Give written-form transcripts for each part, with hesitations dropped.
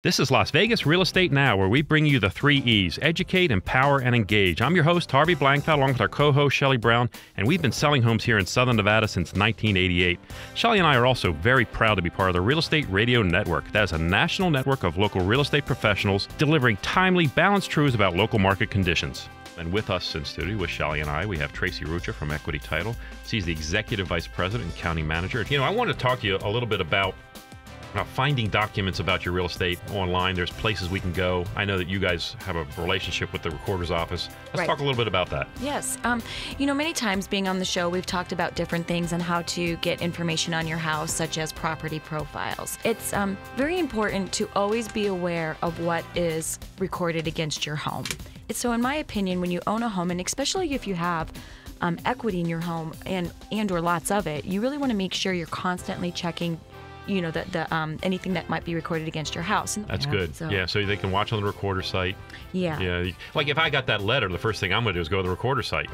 This is Las Vegas Real Estate Now, where we bring you the 3 E's: educate, empower, and engage. I'm your host, Harvey Blankfeld, along with our co-host, Shelley Brown, and we've been selling homes here in Southern Nevada since 1988. Shelley and I are also very proud to be part of the Real Estate Radio Network. That is a national network of local real estate professionals delivering timely, balanced truths about local market conditions. And with us in studio with Shelley and I, we have Tracy Ruccia from Equity Title. She's the Executive Vice President and County Manager. You know, I want to talk to you a little bit about finding documents about your real estate online. There's places we can go. I know that you guys have a relationship with the recorder's office. Let's talk a little bit about that. Yes. You know, many times being on the show, we've talked about different things and how to get information on your house, such as property profiles. It's very important to always be aware of what is recorded against your home. So in my opinion, when you own a home, and especially if you have equity in your home and or lots of it, you really want to make sure you're constantly checking, you know, anything that might be recorded against your house. That's good. So they can watch on the recorder site. Yeah. Like if I got that letter, the first thing I'm going to do is go to the recorder site.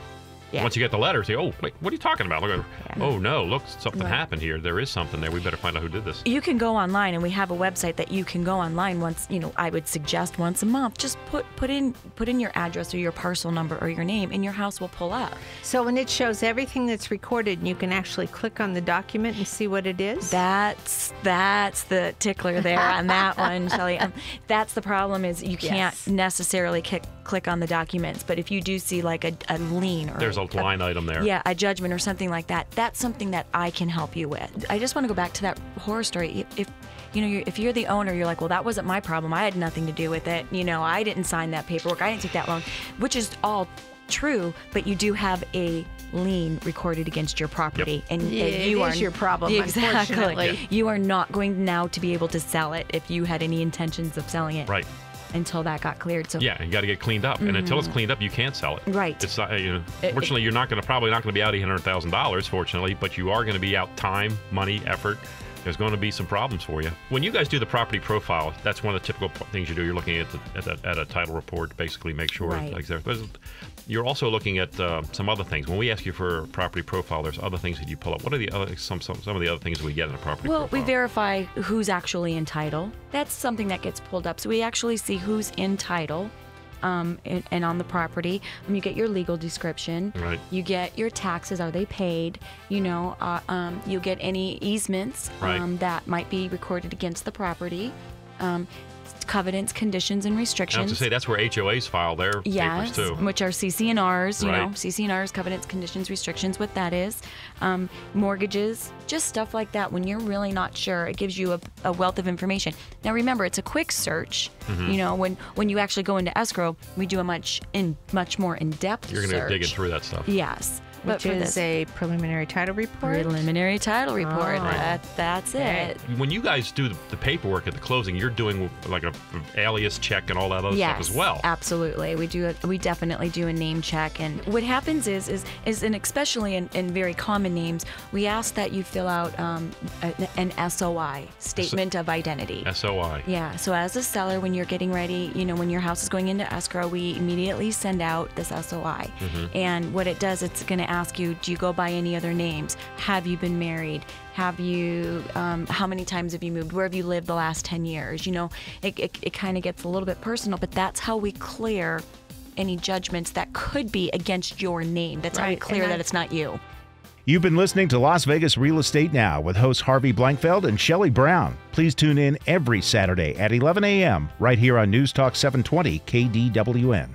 Yeah. Once you get the letter, say, oh, wait, what are you talking about? Look, oh, no, look, something happened here. There is something there. We better find out who did this. You can go online, and we have a website that you can go online once, you know, I would suggest once a month. Just put in your address or your parcel number or your name, and your house will pull up. So when it shows everything that's recorded, and you can actually click on the document and see what it is? That's the tickler there on that one, Shelley. That's the problem, is you can't necessarily click on the documents, but if you do see like a lien or there's a line item there. Yeah, a judgment or something like that. That's something that I can help you with. I just want to go back to that horror story. If you're the owner, you're like, well, that wasn't my problem. I had nothing to do with it. You know, I didn't sign that paperwork. I didn't take that loan, which is all true, but you do have a lien recorded against your property, and you are your problem. Exactly. You are not going now to be able to sell it if you had any intentions of selling it. Right. Until that got cleared. So you got to get cleaned up, and until it's cleaned up, you can't sell it. Right. It's not, fortunately, you're probably not going to be out $800,000, fortunately, but you are going to be out time, money, effort. There's going to be some problems for you. When you guys do the property profile, that's one of the typical things you do. You're looking at a title report to basically make sure. Like you're also looking at some other things. When we ask you for a property profile, there's other things that you pull up. What are the other some of the other things we get in a property profile? Well, we verify who's actually in title. That's something that gets pulled up. So we actually see who's in title. And on the property, you get your legal description. Right. You get your taxes. Are they paid? You know, you get any easements that might be recorded against the property. Covenants, conditions, and restrictions. I have to say, that's where HOAs file their papers too. Which are CC&Rs, you know, CC&Rs, covenants, conditions, restrictions, what that is. Mortgages, just stuff like that. When you're really not sure, it gives you a wealth of information. Now remember, it's a quick search. You know, when you actually go into escrow, we do a much more in-depth search. You're going to dig it through that stuff. Yes. Which is a preliminary title report? Preliminary title report. That's it. When you guys do the paperwork at the closing, you're doing like a alias check and all that other stuff as well. Absolutely. We definitely do a name check. And what happens is and especially in very common names, we ask that you fill out an SOI, Statement of Identity. SOI. Yeah. So as a seller, when you're getting ready, you know, when your house is going into escrow, we immediately send out this SOI. And what it does, it's going to ask you, do you go by any other names? Have you been married? Have you, how many times have you moved? Where have you lived the last 10 years? You know, it kind of gets a little bit personal, but that's how we clear any judgments that could be against your name. That's how we clear that it's not you. You've been listening to Las Vegas Real Estate Now with hosts Harvey Blankfeld and Shelley Brown. Please tune in every Saturday at 11 a.m. right here on News Talk 720 KDWN.